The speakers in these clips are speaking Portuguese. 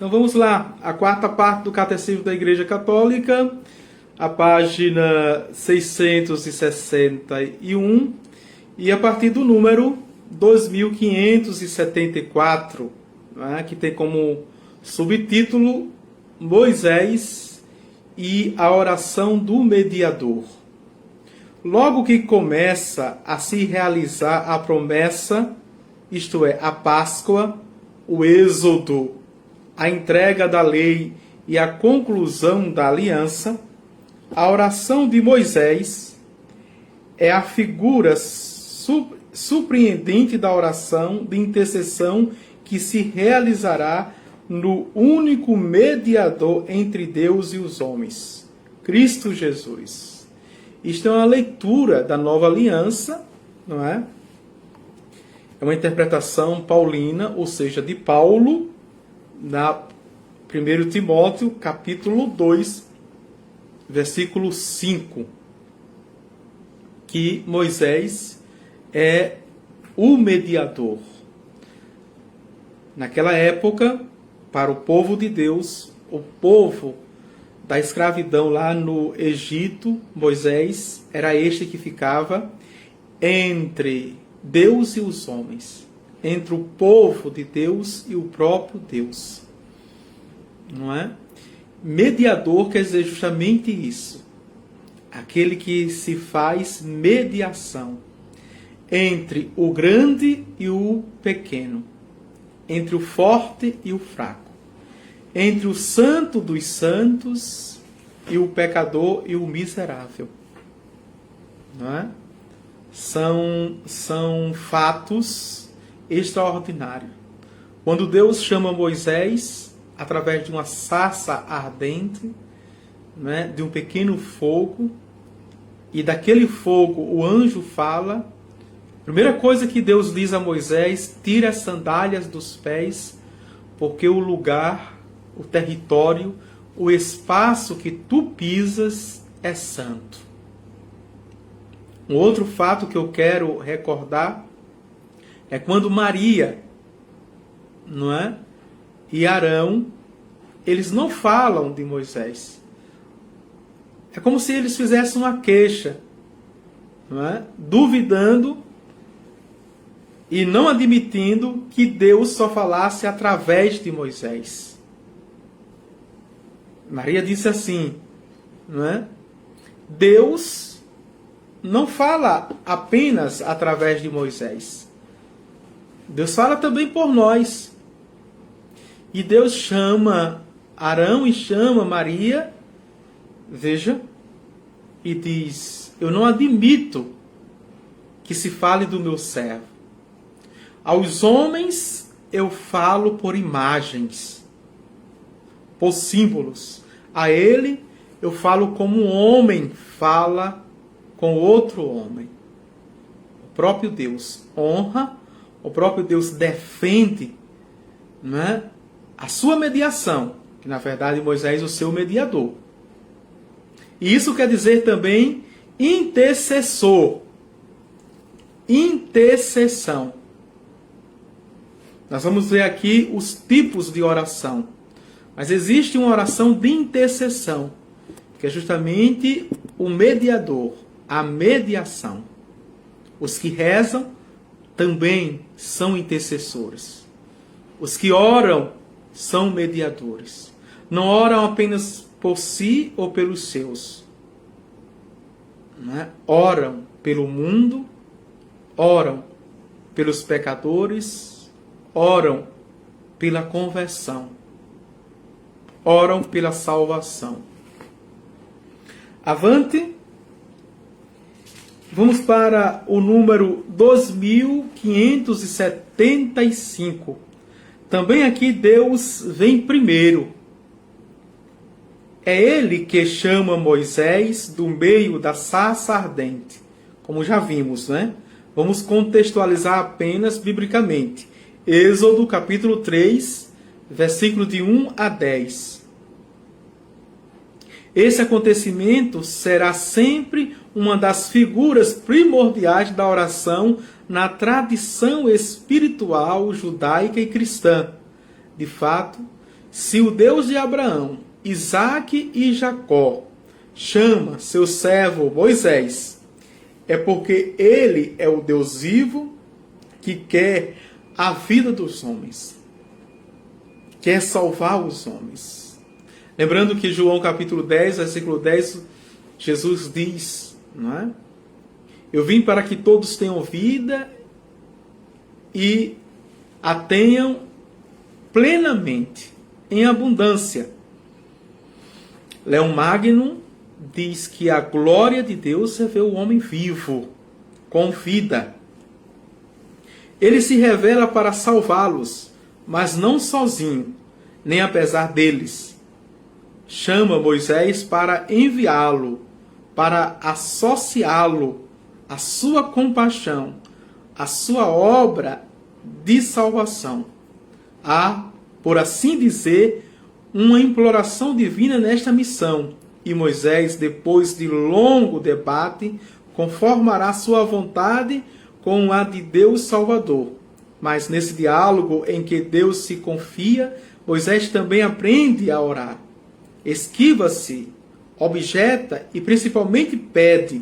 Então vamos lá, a quarta parte do Catecismo da Igreja Católica, a página 661, e a partir do número 2574, né, que tem como subtítulo Moisés e a oração do mediador. Logo que começa a se realizar a promessa, isto é, a Páscoa, o Êxodo, a entrega da lei e a conclusão da aliança, a oração de Moisés é a figura surpreendente da oração de intercessão que se realizará no único mediador entre Deus e os homens, Cristo Jesus. Isto é uma leitura da nova aliança, não é? É uma interpretação paulina, ou seja, de Paulo, na 1 Timóteo, capítulo 2, versículo 5, que Moisés é o mediador. Naquela época, para o povo de Deus, o povo da escravidão lá no Egito, Moisés era este que ficava entre Deus e os homens, entre o povo de Deus e o próprio Deus. Não é? Mediador quer dizer justamente isso. Aquele que se faz mediação entre o grande e o pequeno, entre o forte e o fraco, entre o santo dos santos e o pecador e o miserável. Não é? São fatos extraordinários. Quando Deus chama Moisés, através de uma sarça ardente, né, de um pequeno fogo, e daquele fogo o anjo fala, a primeira coisa que Deus diz a Moisés: tira as sandálias dos pés, porque o lugar, o território, o espaço que tu pisas é santo. Um outro fato que eu quero recordar é quando Maria, não é, e Arão, eles não falam de Moisés. É como se eles fizessem uma queixa, não é, duvidando e não admitindo que Deus só falasse através de Moisés. Maria disse assim, não é? Deus não fala apenas através de Moisés. Deus fala também por nós. E Deus chama Arão e chama Maria, veja, e diz: eu não admito que se fale do meu servo. Aos homens eu falo por imagens, por símbolos. A ele eu falo como um homem fala com outro homem. O próprio Deus honra, o próprio Deus defende, né, a sua mediação, que na verdade Moisés é o seu mediador. E isso quer dizer também intercessor. Intercessão. Nós vamos ver aqui os tipos de oração. Mas existe uma oração de intercessão, que é justamente o mediador, a mediação. Os que rezam também são intercessores. Os que oram são mediadores. Não oram apenas por si ou pelos seus. Não é? Oram pelo mundo, oram pelos pecadores, oram pela conversão, oram pela salvação. Avante. Vamos para o número 2575. Também aqui Deus vem primeiro. É Ele que chama Moisés do meio da sarça ardente. Como já vimos, né? Vamos contextualizar apenas biblicamente. Êxodo capítulo 3, versículo de 1 a 10. Esse acontecimento será sempre uma das figuras primordiais da oração na tradição espiritual judaica e cristã. De fato, Se o Deus de Abraão, Isaque e Jacó chama seu servo Moisés, é porque ele é o Deus vivo que quer a vida dos homens, quer salvar os homens. Lembrando que João capítulo 10, versículo 10, Jesus diz, não é? Eu vim para que todos tenham vida e a tenham plenamente, em abundância. Leão Magno diz que a glória de Deus é ver o homem vivo, com vida. Ele se revela para salvá-los, mas não sozinho, nem apesar deles. Chama Moisés para enviá-lo, para associá-lo à sua compaixão, à sua obra de salvação. Há, por assim dizer, uma imploração divina nesta missão, e Moisés, depois de longo debate, conformará sua vontade com a de Deus Salvador. Mas nesse diálogo em que Deus se confia, Moisés também aprende a orar. Esquiva-se, objeta e principalmente pede.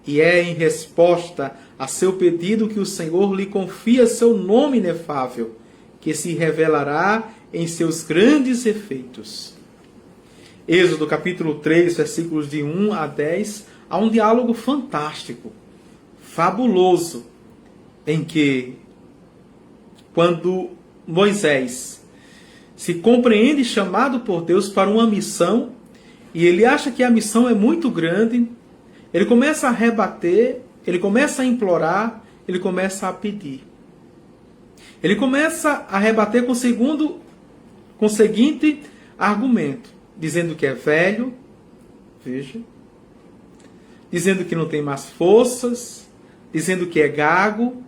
E é em resposta a seu pedido que o Senhor lhe confia seu nome inefável, que se revelará em seus grandes efeitos. Êxodo capítulo 3, versículos de 1 a 10, há um diálogo fantástico, fabuloso, em que, quando Moisés se compreende chamado por Deus para uma missão, e ele acha que a missão é muito grande, ele começa a rebater, ele começa a implorar, ele começa a pedir. Ele começa a rebater com o seguinte argumento, dizendo que é velho, veja, dizendo que não tem mais forças, dizendo que é gago,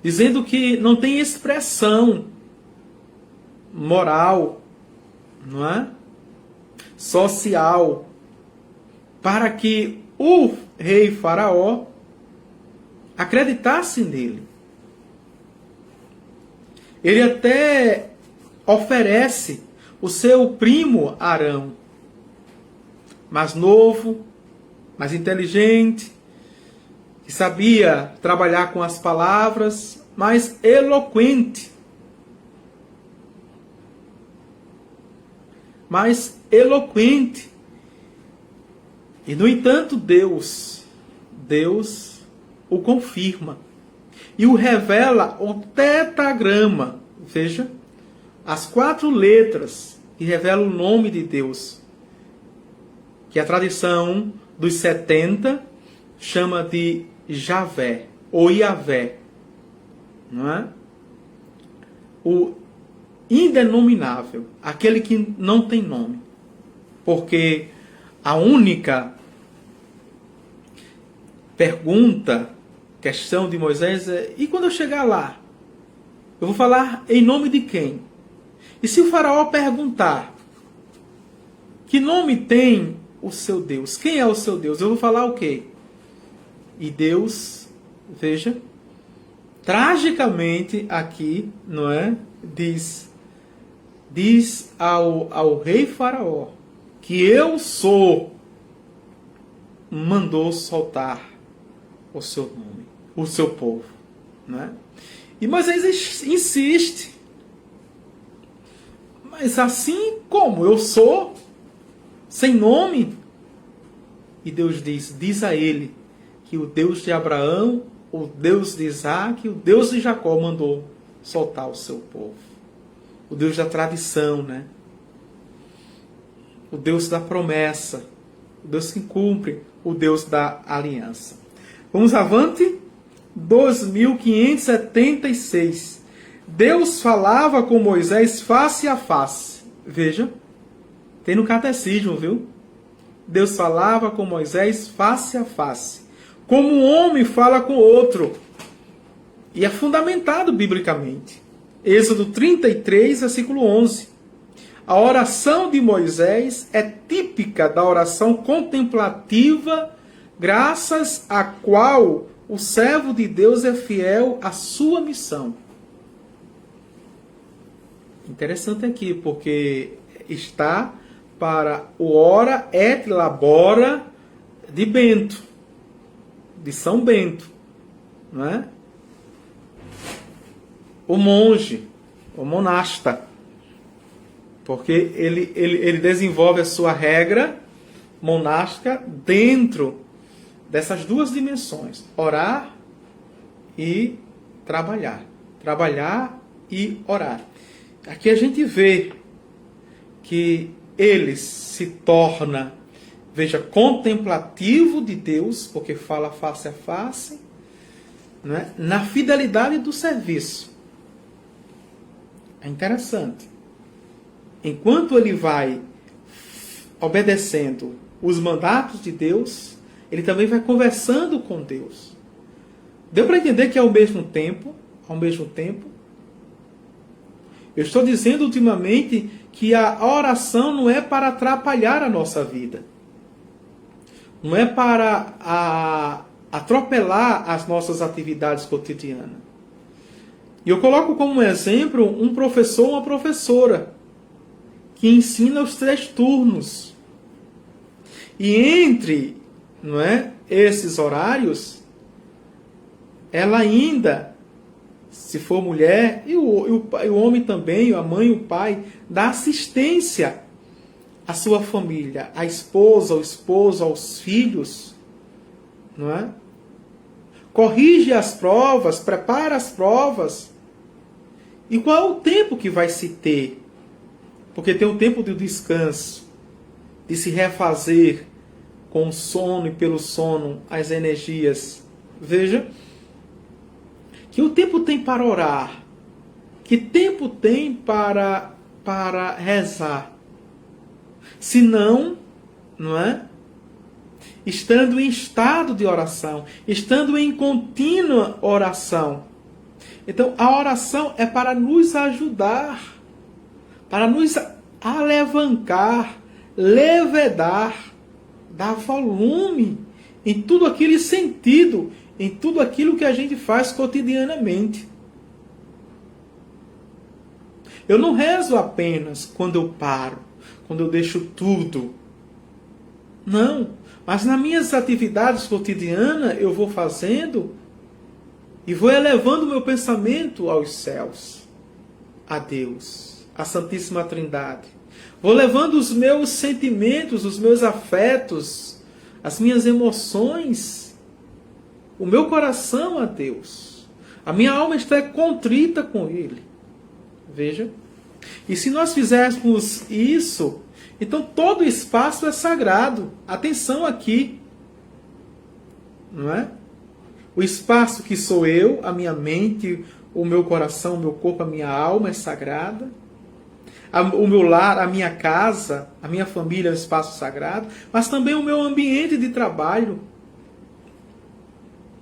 dizendo que não tem expressão moral, não é? Social, para que o rei Faraó acreditasse nele. Ele até oferece o seu primo Arão, mais novo, mais inteligente, que sabia trabalhar com as palavras, mais eloquente. E, no entanto, Deus o confirma e o revela o tetragrama. Veja, as 4 letras que revelam o nome de Deus, que a tradição dos 70 chama de Javé ou Iavé, não é? O indenominável, aquele que não tem nome, porque a única questão de Moisés é: e quando eu chegar lá, eu vou falar em nome de quem? E se o faraó perguntar que nome tem o seu Deus, quem é o seu Deus, eu vou falar o quê? E Deus, veja, tragicamente aqui, não é? Diz ao rei Faraó que eu sou, mandou soltar o seu nome, o seu povo, não é? E Moisés insiste: mas assim como eu sou, sem nome? E Deus diz a ele que o Deus de Abraão, o Deus de Isaque, o Deus de Jacó mandou soltar o seu povo. O Deus da tradição, né? O Deus da promessa, o Deus que cumpre, o Deus da aliança. Vamos avante? 2576. Deus falava com Moisés face a face. Veja, tem no catecismo, viu? Deus falava com Moisés face a face, como um homem fala com outro. E é fundamentado biblicamente. Êxodo 33, versículo 11. A oração de Moisés é típica da oração contemplativa, graças à qual o servo de Deus é fiel à sua missão. Interessante aqui, porque está para o ora et labora de Bento, de São Bento, não é? O monge, o monasta, porque ele desenvolve a sua regra monástica dentro dessas duas dimensões, orar e trabalhar. Trabalhar e orar. Aqui a gente vê que ele se torna, veja, contemplativo de Deus, porque fala face a face, né, na fidelidade do serviço. É interessante. Enquanto ele vai obedecendo os mandatos de Deus, ele também vai conversando com Deus. Deu para entender que ao mesmo tempo, eu estou dizendo ultimamente que a oração não é para atrapalhar a nossa vida. Não é para atropelar as nossas atividades cotidianas. E eu coloco como exemplo um professor ou uma professora que ensina os 3 turnos. E entre, não é, esses horários, ela ainda, se for mulher, e o homem também, a mãe e o pai, dá assistência à sua família, à esposa, ao esposo, aos filhos, não é? Corrige as provas, prepara as provas. E qual é o tempo que vai se ter? Porque tem o tempo do descanso, de se refazer com o sono e pelo sono as energias. Veja, que o tempo tem para orar, que tempo tem para rezar. Se não é? Estando em estado de oração, estando em contínua oração. Então, a oração é para nos ajudar, para nos alavancar, levedar, dar volume em tudo aquele sentido, em tudo aquilo que a gente faz cotidianamente. Eu não rezo apenas quando eu paro, quando eu deixo tudo. Não, mas nas minhas atividades cotidianas eu vou fazendo e vou elevando o meu pensamento aos céus, a Deus, a Santíssima Trindade. Vou levando os meus sentimentos, os meus afetos, as minhas emoções, o meu coração a Deus. A minha alma está contrita com Ele. Veja. E se nós fizermos isso, então todo espaço é sagrado. Atenção aqui. Não é? O espaço que sou eu, a minha mente, o meu coração, o meu corpo, a minha alma é sagrada. O meu lar, a minha casa, a minha família é um espaço sagrado, mas também o meu ambiente de trabalho.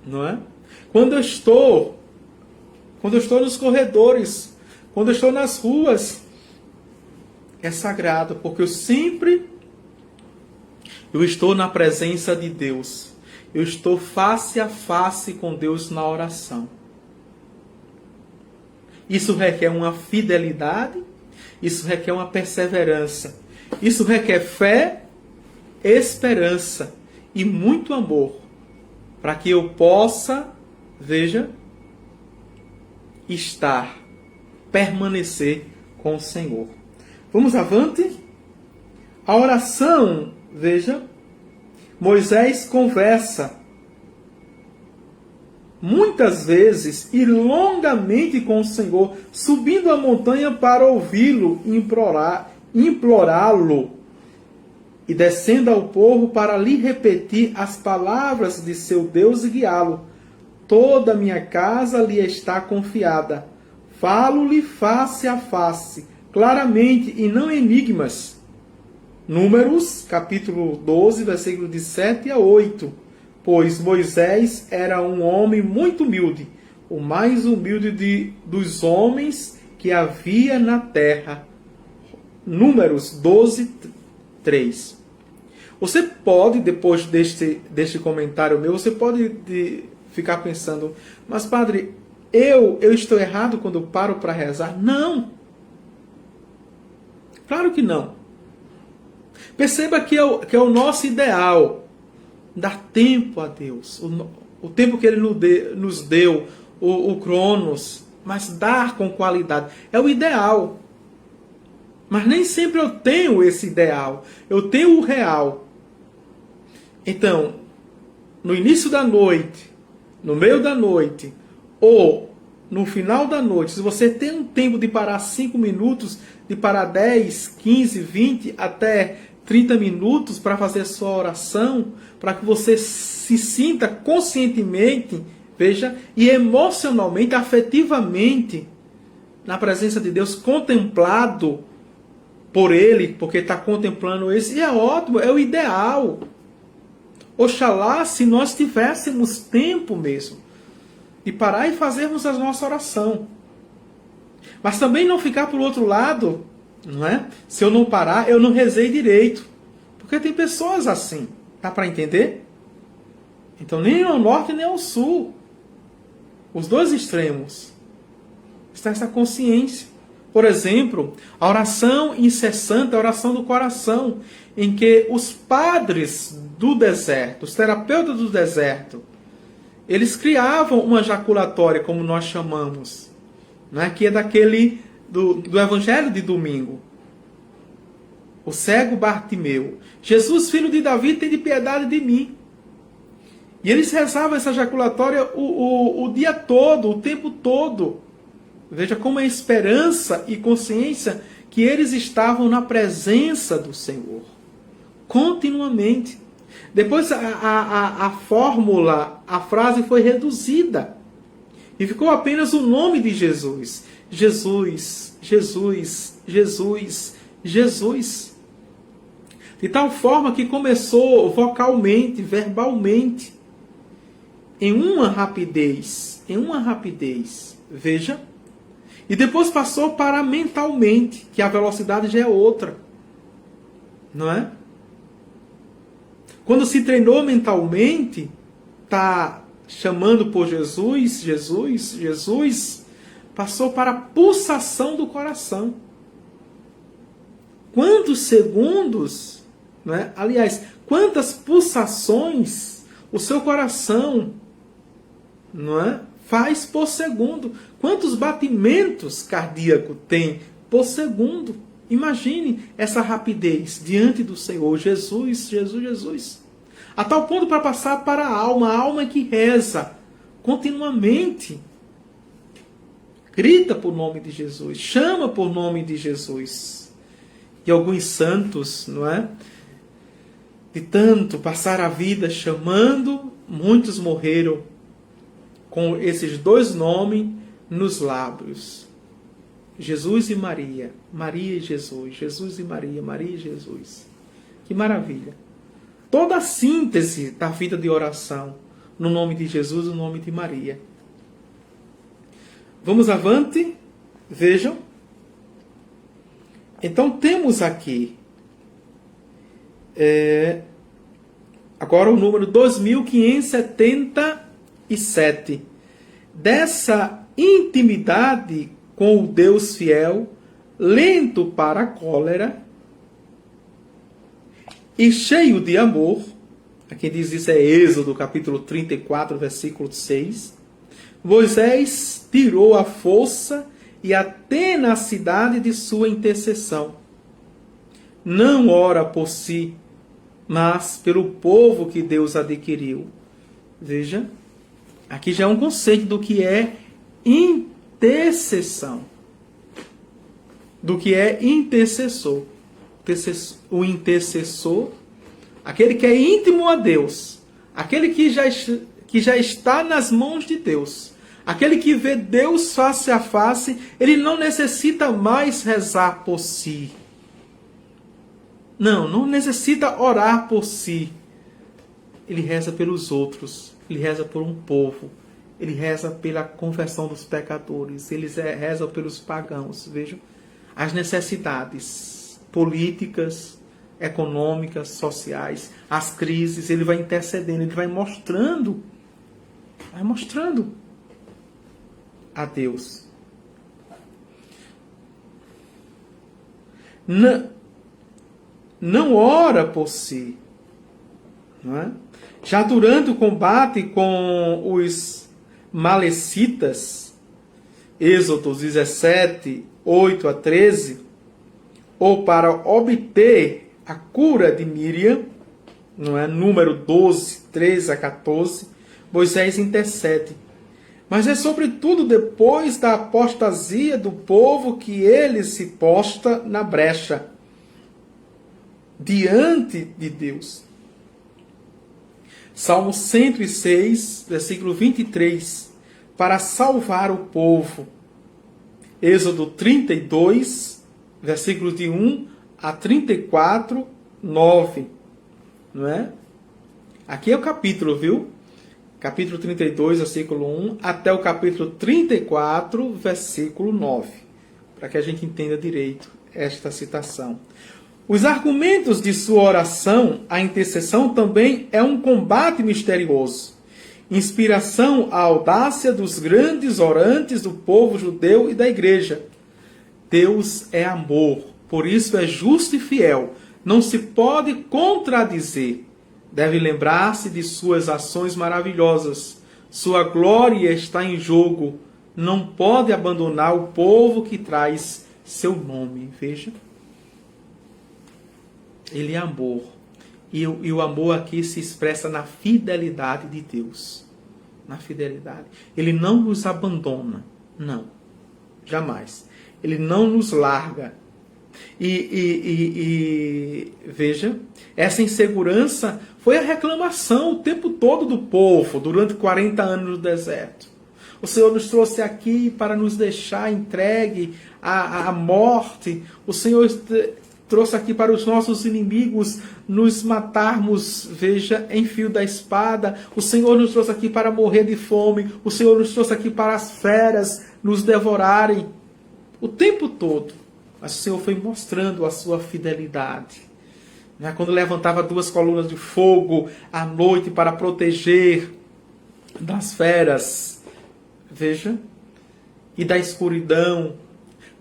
Não é? Quando eu estou nos corredores, quando eu estou nas ruas, é sagrado, porque eu estou na presença de Deus. Eu estou face a face com Deus na oração. Isso requer uma fidelidade, isso requer uma perseverança, isso requer fé, esperança e muito amor, para que eu possa, veja, permanecer com o Senhor. Vamos avante? A oração, veja, Moisés conversa muitas vezes e longamente com o Senhor, subindo a montanha para ouvi-lo, implorá-lo, e descendo ao povo para lhe repetir as palavras de seu Deus e guiá-lo. Toda a minha casa lhe está confiada. Falo-lhe face a face, claramente e não enigmas. Números, capítulo 12, versículos de 7 a 8. Pois Moisés era um homem muito humilde, o mais humilde dos homens que havia na terra. Números 12, 3. Você pode, depois deste comentário meu, você pode ficar pensando, mas padre, eu estou errado quando paro para rezar? Não! Claro que não. Perceba que é o nosso ideal. Dar tempo a Deus. O tempo que Ele nos deu, o Cronos, mas dar com qualidade. É o ideal. Mas nem sempre eu tenho esse ideal. Eu tenho o real. Então, no início da noite, no meio da noite, ou no final da noite, se você tem um tempo de parar 5 minutos, de parar 10, 15, 20, até 30 minutos para fazer a sua oração, para que você se sinta conscientemente, veja, e emocionalmente, afetivamente, na presença de Deus, contemplado por Ele, porque está contemplando esse, e é ótimo, é o ideal. Oxalá se nós tivéssemos tempo mesmo de parar e fazermos a nossa oração. Mas também não ficar por outro lado, não é? Se eu não parar, eu não rezei direito. Porque tem pessoas assim. Dá para entender? Então nem ao norte nem ao sul. Os dois extremos. Está essa consciência. Por exemplo, a oração incessante, a oração do coração, em que os padres do deserto, os terapeutas do deserto, eles criavam uma jaculatória, como nós chamamos, né? Que é daquele do Evangelho de domingo. O cego Bartimeu. Jesus, filho de Davi, tem de piedade de mim. E eles rezavam essa jaculatória o dia todo, o tempo todo. Veja como é esperança e consciência que eles estavam na presença do Senhor. Continuamente. Depois a fórmula, a frase foi reduzida. E ficou apenas o nome de Jesus. Jesus, Jesus, Jesus, Jesus. De tal forma que começou vocalmente, verbalmente, em uma rapidez. Veja. E depois passou para mentalmente, que a velocidade já é outra. Não é? Quando se treinou mentalmente, está chamando por Jesus, Jesus, Jesus, passou para a pulsação do coração. Quantos segundos, não é? Aliás, quantas pulsações o seu coração, não é? Faz por segundo. Quantos batimentos cardíacos tem por segundo? Imagine essa rapidez diante do Senhor. Jesus, Jesus, Jesus. A tal ponto para passar para a alma que reza continuamente. Grita por nome de Jesus. Chama por nome de Jesus. E alguns santos, não é? De tanto passar a vida chamando, muitos morreram com esses dois nomes nos lábios. Jesus e Maria. Maria e Jesus. Jesus e Maria. Maria e Jesus. Que maravilha. Toda a síntese da vida de oração no nome de Jesus e no nome de Maria. Vamos avante. Vejam. Então temos aqui agora o número 2577. Dessa intimidade com o Deus fiel, lento para a cólera e cheio de amor. Aqui diz isso, é Êxodo, capítulo 34, versículo 6. Moisés tirou a força e a tenacidade de sua intercessão. Não ora por si, mas pelo povo que Deus adquiriu. Veja, aqui já é um conceito do que é intercessão. Do que é intercessor. O intercessor, aquele que é íntimo a Deus, aquele que já está nas mãos de Deus, aquele que vê Deus face a face, ele não necessita mais rezar por si. Não necessita orar por si. Ele reza pelos outros, ele reza por um povo, ele reza pela conversão dos pecadores, ele reza pelos pagãos. Vejam as necessidades políticas, econômicas, sociais, as crises, ele vai intercedendo, ele vai mostrando a Deus. não ora por si. Não é? Já durante o combate com os malecitas, Êxodo 17, 8 a 13, ou para obter a cura de Míriam, não é? Número 12, 13 a 14, Moisés intercede. Mas é sobretudo depois da apostasia do povo que ele se posta na brecha diante de Deus. Salmo 106, versículo 23, para salvar o povo. Êxodo 32, versículos de 1 a 34, 9. Não é? Aqui é o capítulo, viu? Capítulo 32, versículo 1, até o capítulo 34, versículo 9. Para que a gente entenda direito esta citação. Os argumentos de sua oração, a intercessão também é um combate misterioso. Inspiração à audácia dos grandes orantes do povo judeu e da igreja. Deus é amor, por isso é justo e fiel. Não se pode contradizer. Deve lembrar-se de suas ações maravilhosas. Sua glória está em jogo. Não pode abandonar o povo que traz seu nome. Veja. Ele é amor. E o amor aqui se expressa na fidelidade de Deus. Na fidelidade. Ele não nos abandona. Não. Jamais. Ele não nos larga. Veja, essa insegurança foi a reclamação o tempo todo do povo durante 40 anos no deserto. O Senhor nos trouxe aqui para nos deixar entregue à morte. O Senhor trouxe aqui para os nossos inimigos nos matarmos, veja, em fio da espada. O Senhor nos trouxe aqui para morrer de fome. O Senhor nos trouxe aqui para as feras nos devorarem. O tempo todo. Mas o Senhor foi mostrando a sua fidelidade. Quando levantava 2 colunas de fogo à noite para proteger das feras, veja, e da escuridão.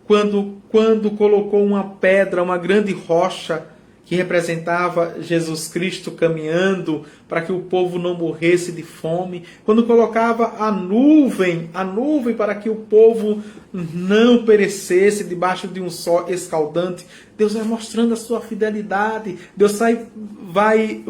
Quando colocou uma pedra, uma grande rocha, que representava Jesus Cristo caminhando para que o povo não morresse de fome. Quando colocava a nuvem para que o povo não perecesse debaixo de um sol escaldante. Deus vai mostrando a sua fidelidade. Deus vai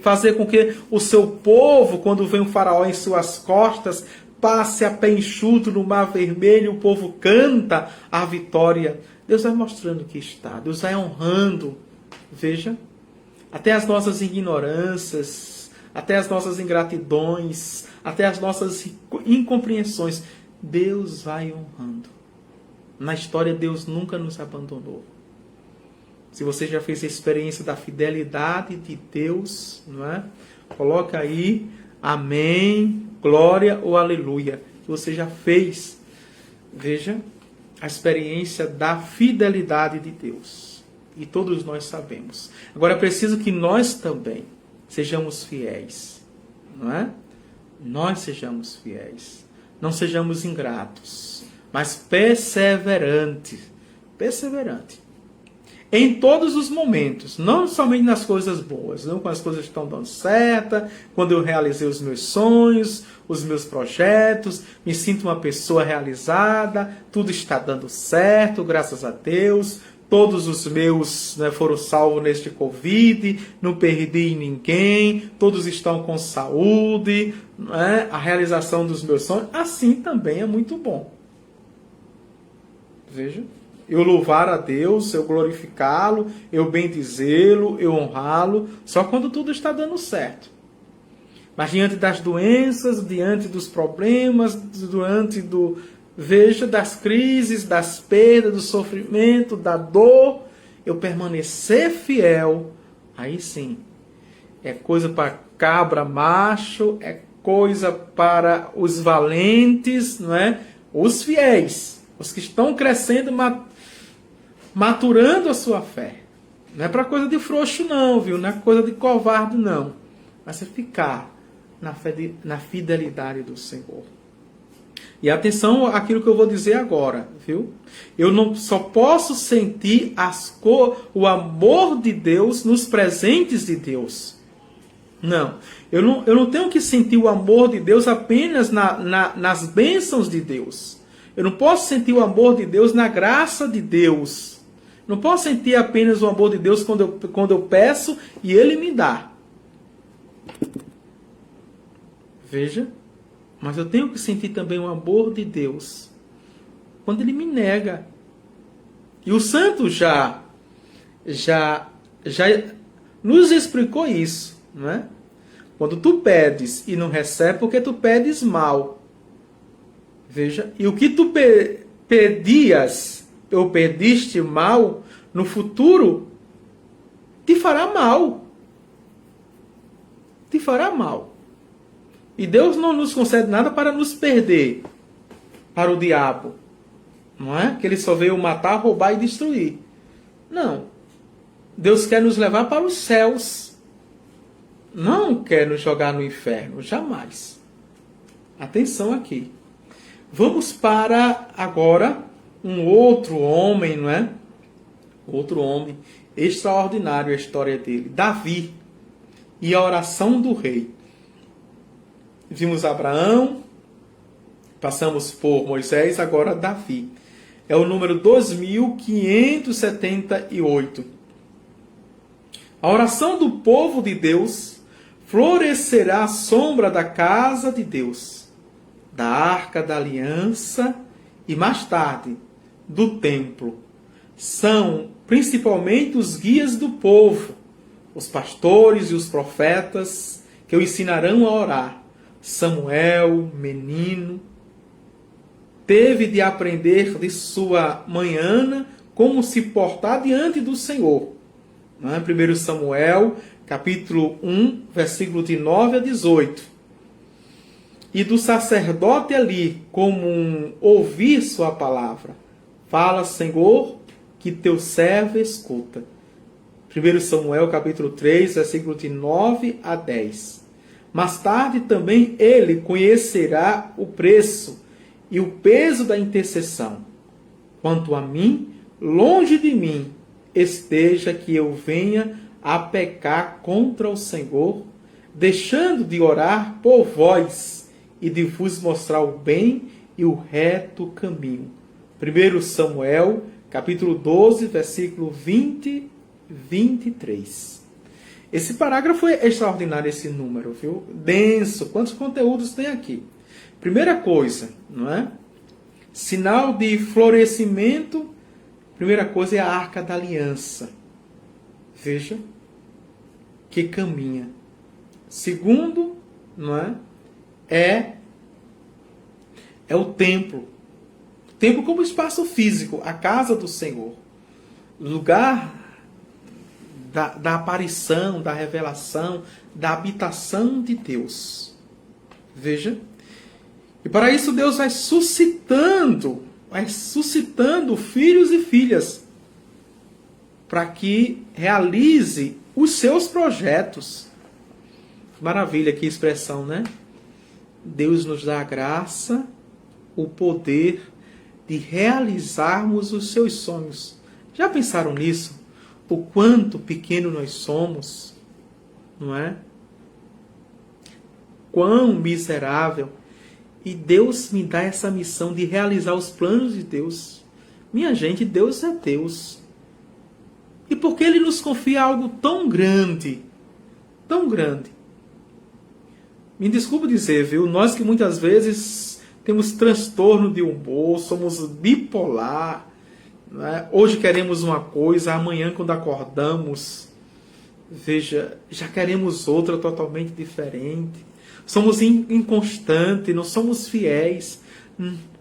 fazer com que o seu povo, quando vem um faraó em suas costas, passe a pé enxuto no Mar Vermelho, o povo canta a vitória. Deus vai mostrando que está. Deus vai honrando. Veja, até as nossas ignorâncias, até as nossas ingratidões, até as nossas incompreensões, Deus vai honrando. Na história, Deus nunca nos abandonou. Se você já fez a experiência da fidelidade de Deus, não é? Coloca aí, amém, glória ou aleluia, que você já fez. Veja, a experiência da fidelidade de Deus. E todos nós sabemos. Agora é preciso que nós também sejamos fiéis. Não é? Nós sejamos fiéis. Não sejamos ingratos, mas perseverantes. Perseverante. Em todos os momentos, não somente nas coisas boas, não quando as coisas estão dando certo, quando eu realizei os meus sonhos, os meus projetos, me sinto uma pessoa realizada, tudo está dando certo, graças a Deus, todos os meus foram salvos neste Covid, não perdi ninguém, todos estão com saúde, a realização dos meus sonhos, assim também é muito bom. Veja. Eu louvar a Deus, eu glorificá-lo, eu bendizê-lo, eu honrá-lo, só quando tudo está dando certo. Mas diante das doenças, diante dos problemas, veja, das crises, das perdas, do sofrimento, da dor, eu permanecer fiel, aí sim, é coisa para cabra macho, é coisa para os valentes, não é? Os fiéis, os que estão crescendo, maturando a sua fé. Não é para coisa de frouxo não, viu? Não é coisa de covarde não. Mas é ficar na fidelidade do Senhor. E atenção àquilo que eu vou dizer agora, viu? Eu não só posso sentir o amor de Deus nos presentes de Deus. Não. Eu não tenho que sentir o amor de Deus apenas nas bênçãos de Deus. Eu não posso sentir o amor de Deus na graça de Deus. Não posso sentir apenas o amor de Deus quando eu peço e Ele me dá. Veja. Mas eu tenho que sentir também o amor de Deus quando Ele me nega. E o santo já nos explicou isso, não é? Quando tu pedes e não recebe, porque tu pedes mal. Veja, e o que tu pedias ou pediste mal, no futuro, te fará mal. Te fará mal. E Deus não nos concede nada para nos perder para o diabo. Não é? Que ele só veio matar, roubar e destruir. Não. Deus quer nos levar para os céus. Não quer nos jogar no inferno. Jamais. Atenção aqui. Vamos para agora um outro homem, não é? Outro homem extraordinário, a história dele. Davi e a oração do rei. Vimos Abraão, passamos por Moisés, agora Davi. É o número 2578. A oração do povo de Deus florescerá à sombra da casa de Deus, da arca da aliança e mais tarde do templo. São principalmente os guias do povo, os pastores e os profetas que o ensinarão a orar. Samuel, menino, teve de aprender de sua manhã como se portar diante do Senhor. 1 Samuel, capítulo 1, versículo de 9 a 18. E do sacerdote ali, como ouvir sua palavra. Fala, Senhor, que teu servo escuta. 1 Samuel, capítulo 3, versículo de 9 a 10. Mais tarde também ele conhecerá o preço e o peso da intercessão. Quanto a mim, longe de mim esteja que eu venha a pecar contra o Senhor, deixando de orar por vós e de vos mostrar o bem e o reto caminho. 1 Samuel, capítulo 12, versículo 20 e 23. Esse parágrafo é extraordinário, esse número, viu? Denso. Quantos conteúdos tem aqui? Primeira coisa, não é? Sinal de florescimento. Primeira coisa é a arca da aliança. Veja que caminha. Segundo, não é? É o templo. O templo como espaço físico, a casa do Senhor. Lugar da aparição, da revelação, da habitação de Deus. Veja. E para isso Deus vai suscitando filhos e filhas para que realize os seus projetos. Maravilha, que expressão, né? Deus nos dá a graça, o poder de realizarmos os seus sonhos. Já pensaram nisso? O quanto pequeno nós somos, não é? Quão miserável. E Deus me dá essa missão de realizar os planos de Deus. Minha gente, Deus é Deus. E por que Ele nos confia algo tão grande? Tão grande. Me desculpe dizer, viu? Nós que muitas vezes temos transtorno de humor, somos bipolar, hoje queremos uma coisa, amanhã quando acordamos, veja, já queremos outra totalmente diferente. Somos inconstantes, não somos fiéis,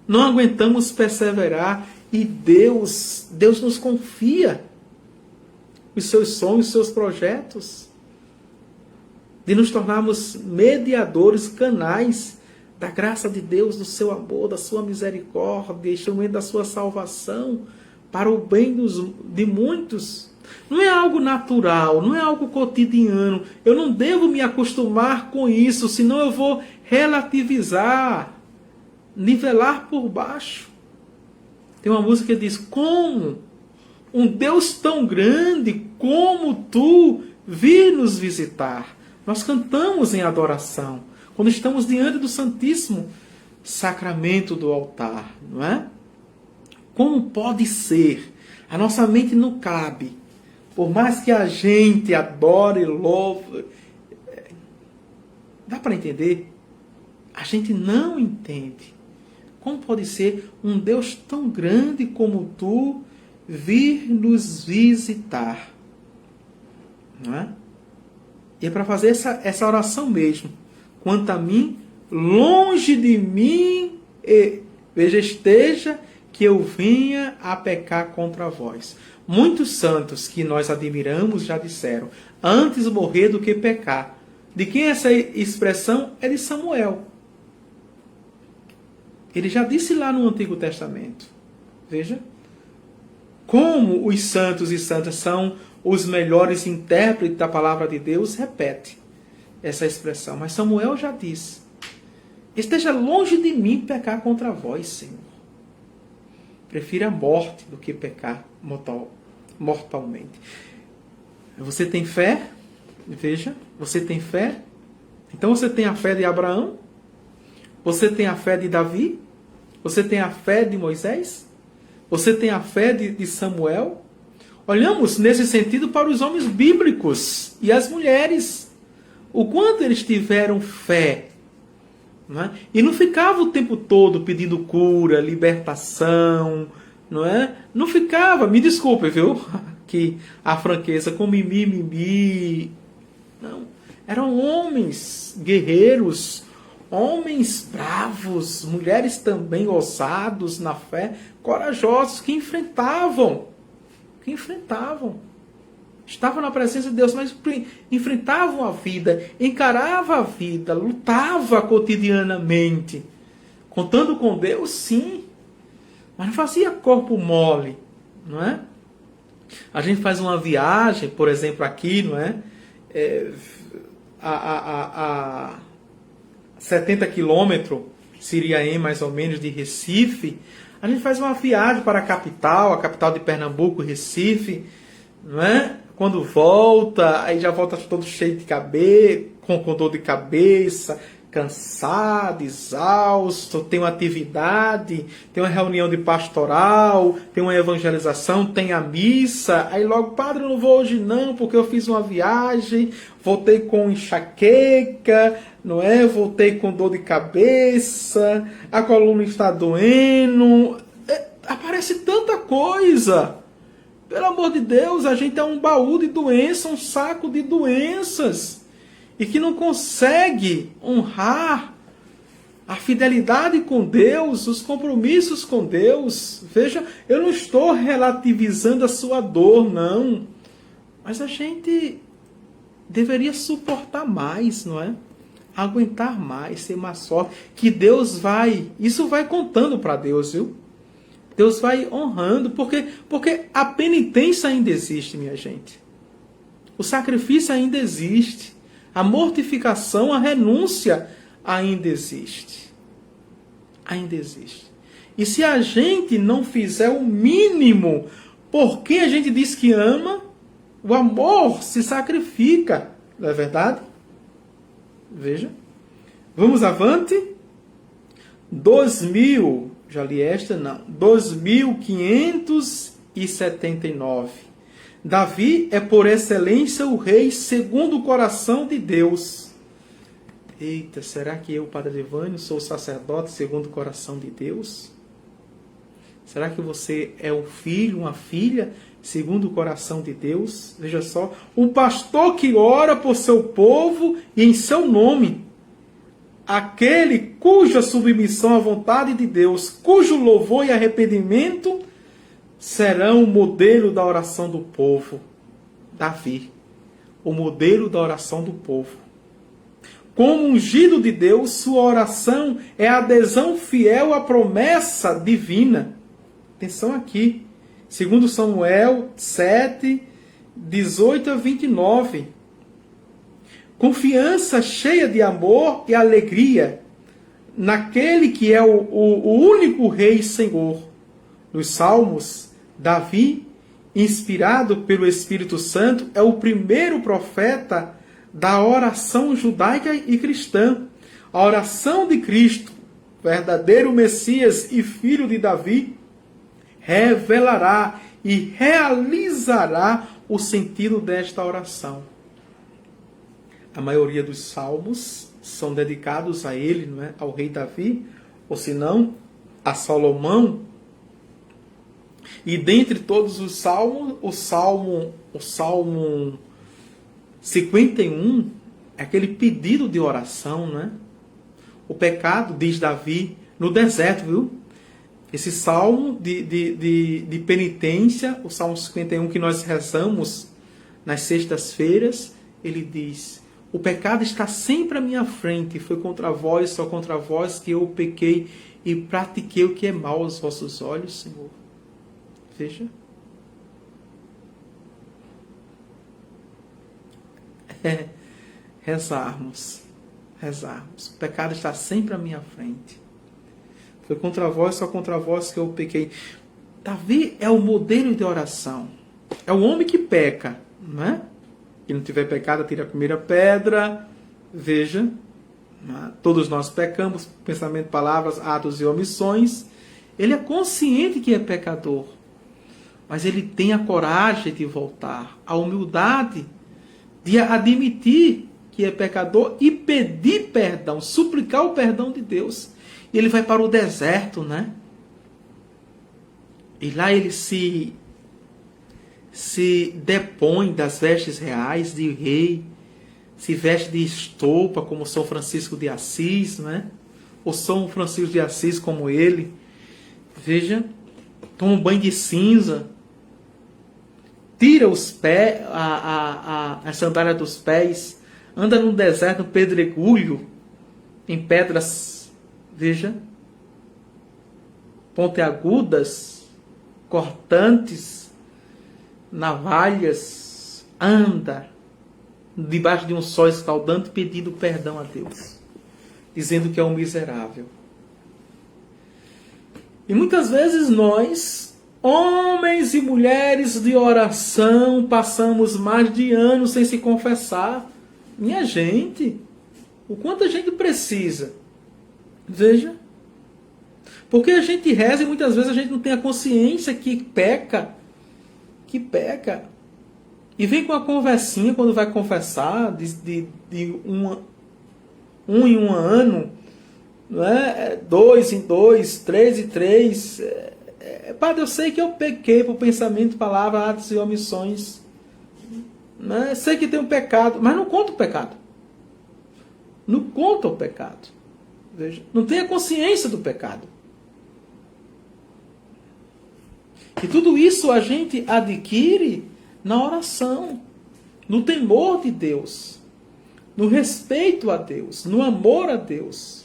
não aguentamos perseverar e Deus nos confia os seus sonhos, os seus projetos, de nos tornarmos mediadores, canais da graça de Deus, do seu amor, da sua misericórdia, instrumento da sua salvação, para o bem de muitos. Não é algo natural, não é algo cotidiano. Eu não devo me acostumar com isso, senão eu vou relativizar. nivelar por baixo. Tem uma música que diz: como um Deus tão grande como tu vir nos visitar. Nós cantamos em adoração quando estamos diante do Santíssimo Sacramento do altar, não é? Como pode ser? A nossa mente não cabe. Por mais que a gente adore, louve, dá para entender? A gente não entende. Como pode ser um Deus tão grande como tu vir nos visitar? Não é? E é para fazer essa oração mesmo. Quanto a mim, longe de mim, veja, esteja que eu venha a pecar contra vós. Muitos santos que nós admiramos já disseram: antes morrer do que pecar. De quem é essa expressão? É de Samuel. Ele já disse lá no Antigo Testamento. Veja. Como os santos e santas são os melhores intérpretes da palavra de Deus, repete essa expressão. Mas Samuel já disse: esteja longe de mim pecar contra vós, Senhor. Prefiro a morte do que pecar mortalmente. Você tem fé? Veja, você tem fé? Então você tem a fé de Abraão? Você tem a fé de Davi? Você tem a fé de Moisés? Você tem a fé de Samuel? Olhamos nesse sentido para os homens bíblicos e as mulheres. O quanto eles tiveram fé. Não é? E não ficava o tempo todo pedindo cura, libertação. Não é? Não ficava, me desculpe, viu? Que a franqueza com mimimi. Não. Eram homens guerreiros, homens bravos, mulheres também ousados na fé, corajosos, que enfrentavam. Estavam na presença de Deus, mas enfrentavam a vida, encaravam a vida, lutavam cotidianamente. Contando com Deus, sim. Mas não fazia corpo mole, não é? A gente faz uma viagem, por exemplo, aqui, não é? A 70 quilômetros, Siriaém, mais ou menos, de Recife. A gente faz uma viagem para a capital de Pernambuco, Recife, não é? Quando volta, aí já volta todo cheio de cabeça, com dor de cabeça, cansado, exausto, tem uma atividade, tem uma reunião de pastoral, tem uma evangelização, tem a missa, aí logo: padre, eu não vou hoje não, porque eu fiz uma viagem, voltei com enxaqueca, não é? Voltei com dor de cabeça, a coluna está doendo, aparece tanta coisa. Pelo amor de Deus, a gente é um baú de doenças, um saco de doenças, e que não consegue honrar a fidelidade com Deus, os compromissos com Deus. Veja, eu não estou relativizando a sua dor, não. Mas a gente deveria suportar mais, não é? Aguentar mais, ser mais forte. Que Deus isso vai contando para Deus, viu? Deus vai honrando, porque a penitência ainda existe, minha gente. O sacrifício ainda existe. A mortificação, a renúncia ainda existe. Ainda existe. E se a gente não fizer o mínimo por quem a gente diz que ama, o amor se sacrifica. Não é verdade? Veja. Vamos avante. 2579. Davi é por excelência o rei segundo o coração de Deus. Eita, será que eu, Padre Evânio, sou sacerdote segundo o coração de Deus? Será que você é um filho, uma filha segundo o coração de Deus? Veja só, o pastor que ora por seu povo e em seu nome. Aquele cuja submissão à vontade de Deus, cujo louvor e arrependimento serão o modelo da oração do povo. Davi, o modelo da oração do povo. Como ungido de Deus, sua oração é adesão fiel à promessa divina. Atenção aqui. Segundo Samuel 7, 18 a 29. Confiança cheia de amor e alegria naquele que é o único Rei e Senhor. Nos Salmos, Davi, inspirado pelo Espírito Santo, é o primeiro profeta da oração judaica e cristã. A oração de Cristo, verdadeiro Messias e filho de Davi, revelará e realizará o sentido desta oração. A maioria dos salmos são dedicados a ele, não é? Ao rei Davi, ou se não, a Salomão. E dentre todos os salmos, o Salmo 51 é aquele pedido de oração, né? O pecado, diz Davi, no deserto, viu? Esse salmo de penitência, o Salmo 51 que nós rezamos nas sextas-feiras, ele diz: o pecado está sempre à minha frente, foi contra vós, só contra vós que eu pequei e pratiquei o que é mal aos vossos olhos, Senhor. Veja. Rezarmos. O pecado está sempre à minha frente. Foi contra vós, só contra vós que eu pequei. Davi é o modelo de oração. É o homem que peca, não é? Quem não tiver pecado, tira a primeira pedra. Veja, todos nós pecamos, pensamento, palavras, atos e omissões. Ele é consciente que é pecador, mas ele tem a coragem de voltar, a humildade de admitir que é pecador e pedir perdão, suplicar o perdão de Deus. E ele vai para o deserto, né? E lá ele se depõe das vestes reais de rei, se veste de estopa, como São Francisco de Assis, né? Ou São Francisco de Assis como ele. Veja, toma um banho de cinza, tira os pés, a sandália dos pés, anda no deserto, no pedregulho, em pedras, veja, pontiagudas, cortantes, navalhas, anda debaixo de um sol escaldante pedindo perdão a Deus, dizendo que é um miserável. E muitas vezes nós, homens e mulheres de oração, passamos mais de anos sem se confessar. Minha gente, o quanto a gente precisa. Veja. Porque a gente reza e muitas vezes a gente não tem a consciência que peca. E vem com a conversinha quando vai confessar, de um em um ano, não é? 2 em 2, 3 em 3. Padre, eu sei que eu pequei por pensamento, palavra, atos e omissões. Né? Sei que tem um pecado, mas não conta o pecado. Não conta o pecado. Veja, não tem a consciência do pecado. E tudo isso a gente adquire na oração, no temor de Deus, no respeito a Deus, no amor a Deus,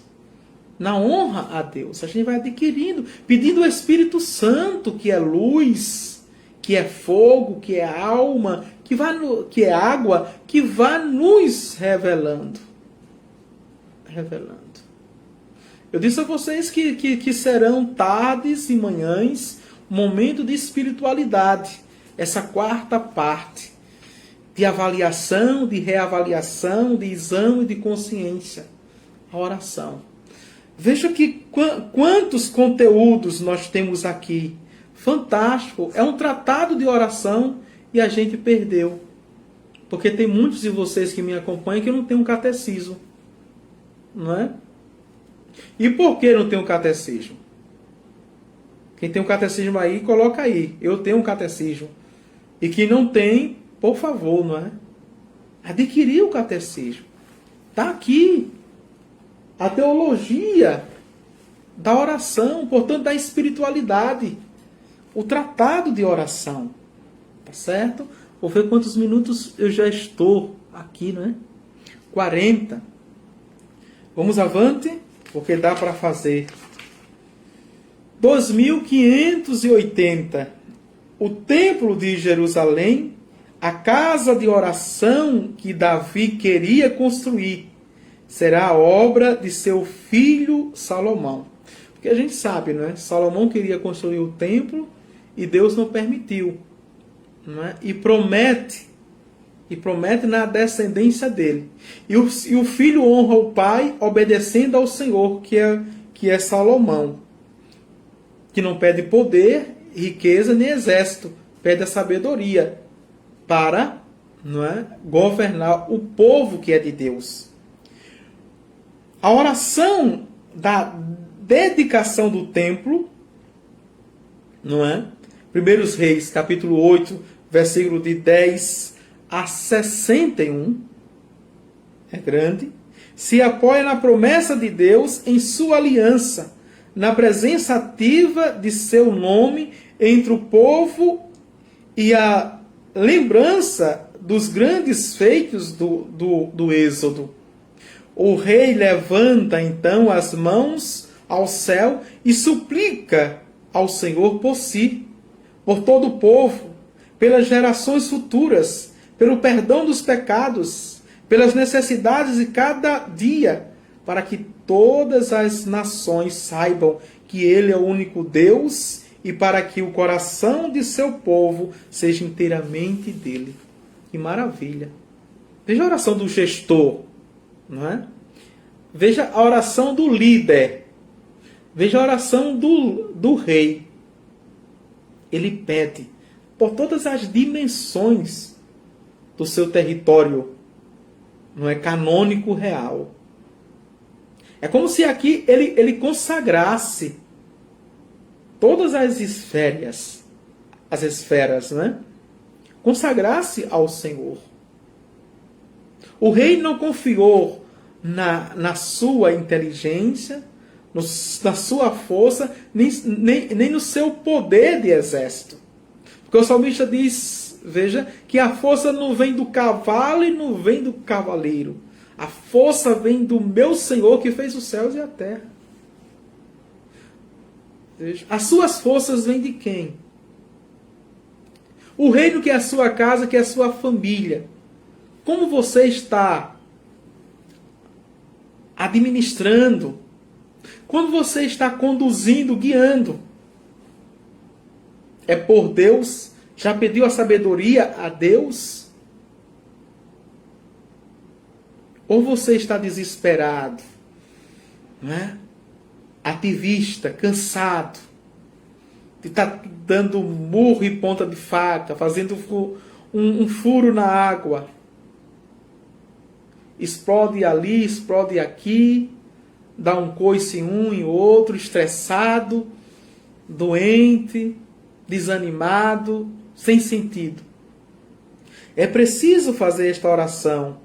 na honra a Deus. A gente vai adquirindo, pedindo o Espírito Santo, que é luz, que é fogo, que é alma, que é água, que vai nos revelando. Eu disse a vocês que serão tardes e manhãs, momento de espiritualidade, essa quarta parte de avaliação, de reavaliação, de exame de consciência, a oração. Veja que quantos conteúdos nós temos aqui. Fantástico. É um tratado de oração e a gente perdeu. Porque tem muitos de vocês que me acompanham que não tem um catecismo. Não é? E por que não tem um catecismo? Quem tem um catecismo aí, coloca aí. Eu tenho um catecismo. E quem não tem, por favor, não é? Adquirir o catecismo. Está aqui. A teologia da oração, portanto, da espiritualidade. O tratado de oração. Tá certo? Vou ver quantos minutos eu já estou aqui, não é? 40. Vamos avante, porque dá para fazer. 2580. O templo de Jerusalém, a casa de oração que Davi queria construir, será a obra de seu filho Salomão. Porque a gente sabe, não é? Salomão queria construir o templo e Deus não permitiu. Não é? E promete na descendência dele. E o filho honra o pai obedecendo ao Senhor, que é Salomão, que não pede poder, riqueza nem exército, pede a sabedoria para, não é, governar o povo que é de Deus. A oração da dedicação do templo, não é? 1 Reis, capítulo 8, versículo de 10 a 61, é grande, se apoia na promessa de Deus em sua aliança, na presença ativa de seu nome entre o povo e a lembrança dos grandes feitos do Êxodo. O rei levanta então as mãos ao céu e suplica ao Senhor por si, por todo o povo, pelas gerações futuras, pelo perdão dos pecados, pelas necessidades de cada dia, para que todas as nações saibam que Ele é o único Deus e para que o coração de seu povo seja inteiramente dele. Que maravilha! Veja a oração do gestor, não é? Veja a oração do líder. Veja a oração do rei. Ele pede por todas as dimensões do seu território, não é, canônico real. É como se aqui ele consagrasse todas as esferas, né? Consagrasse ao Senhor. O rei não confiou na sua inteligência, na sua força, nem no seu poder de exército. Porque o salmista diz, veja, que a força não vem do cavalo e não vem do cavaleiro. A força vem do meu Senhor que fez os céus e a terra. Veja, as suas forças vêm de quem? O reino que é a sua casa, que é a sua família. Como você está administrando? Quando você está conduzindo, guiando? É por Deus? Já pediu a sabedoria a Deus? Ou você está desesperado, né? Ativista, cansado, de estar dando murro e ponta de faca, fazendo um furo na água. Explode ali, explode aqui, dá um coice em um e outro, estressado, doente, desanimado, sem sentido. É preciso fazer esta oração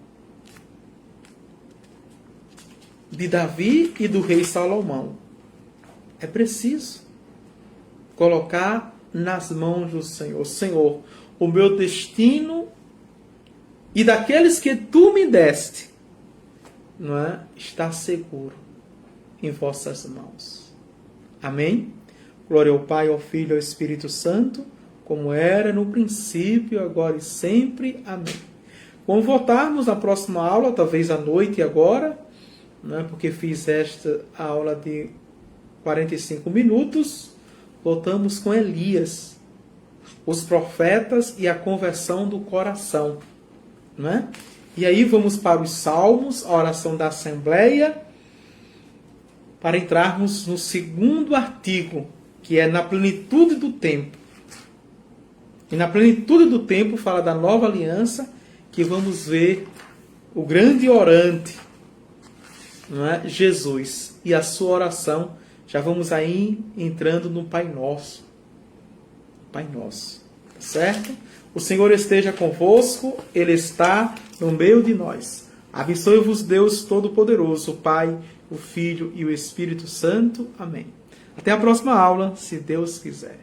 de Davi e do rei Salomão. É preciso colocar nas mãos do Senhor. Senhor, o meu destino e daqueles que tu me deste, não é, está seguro em vossas mãos. Amém? Glória ao Pai, ao Filho e ao Espírito Santo, como era no princípio, agora e sempre. Amém. Vamos voltarmos na próxima aula, talvez à noite agora, não é, porque fiz esta aula de 45 minutos. Voltamos com Elias, os profetas e a conversão do coração. Não é? E aí vamos para os Salmos, a oração da Assembleia, para entrarmos no segundo artigo, que é na plenitude do tempo. E na plenitude do tempo fala da nova aliança, que vamos ver o grande orante, não é? Jesus, e a sua oração. Já vamos aí entrando no Pai Nosso. Pai Nosso. Tá certo? O Senhor esteja convosco, Ele está no meio de nós. Abençoe-vos Deus Todo-Poderoso, o Pai, o Filho e o Espírito Santo. Amém. Até a próxima aula, se Deus quiser.